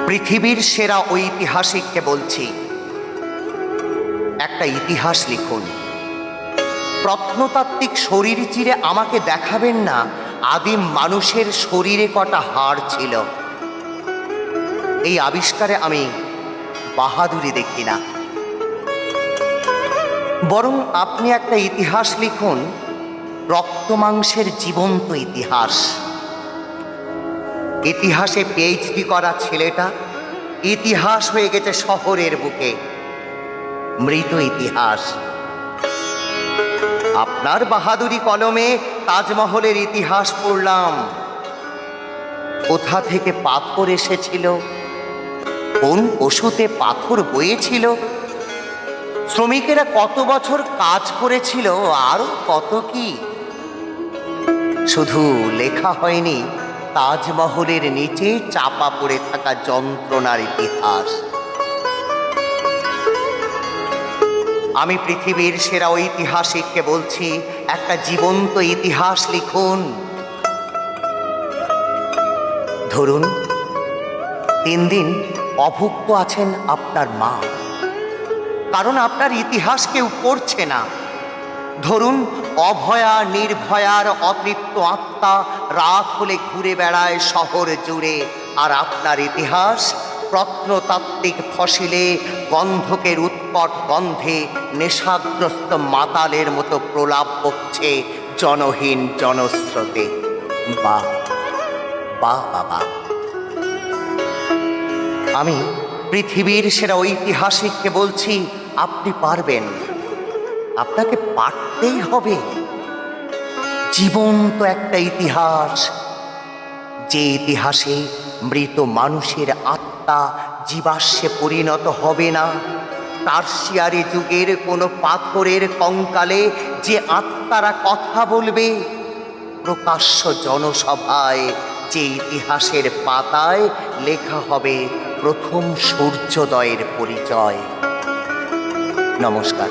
পৃথিবীর সেরা ঐতিহাসিককে বলছি, একটা ইতিহাস লিখুন। প্রত্নতাত্ত্বিক শরীর চিরে আমাকে দেখাবেন না আদিম মানুষের শরীরে কটা হাড় ছিল। এই আবিষ্কারে আমি বাহাদুরি দেখি না, বরং আপনি একটা ইতিহাস লিখুন, রক্ত মাংসের জীবন্ত ইতিহাস। ইতিহাসে পিএইচডি করা ছেলেটা ইতিহাস হয়ে গেছে শহরের বুকে, মৃত ইতিহাস। আপনার বাহাদুরি কলমে তাজমহলের ইতিহাস পড়লাম। কোথা থেকে পাথর এসেছিল, কোন পশুতে পাথর বয়েছিল, শ্রমিকেরা কত বছর কাজ করেছিল, আর কত কি। শুধু লেখা হয়নি তাজমহলের নিচে চাপা পড়ে থাকা যন্ত্রণার ইতিহাস। আমি পৃথিবীর সেরা ঐতিহাসিককে বলছি, একটা জীবন্ত ইতিহাস লিখুন। ধরুন 3 দিন অভুক্ত আছেন আপনার মা, কারণ আপনার ইতিহাস কেউ পড়ছে না। ধরুন অভয়া নির্ভয়ার অতৃপ্ত আত্মা রাত হলে ঘুরে বেড়ায় শহর জুড়ে, আর আপনার ইতিহাস প্রত্নতাত্ত্বিক ফসিলে গন্ধকের উৎকট গন্ধে নেশাগ্রস্ত মাতালের মতো প্রলাপ বকছে জনহীন জনস্রোতে। বাহ বাহ বাবা! আমি পৃথিবীর সেরা ঐতিহাসিককে বলছি, আপনি পারবেন, আপনাকে পারতেই হবে। জীবন্ত একটা ইতিহাস, যে ইতিহাসে মৃত মানুষের আত্মা জীবাশ্মে পরিণত হবে না। টারশিয়ারি যুগের কোনো পাথরের কঙ্কালে যে আত্মারা কথা বলবে, প্রকাশ্য জনসভায় যে ইতিহাসের পাতায় লেখা হবে প্রথম সূর্যোদয়ের পরিচয়। নমস্কার।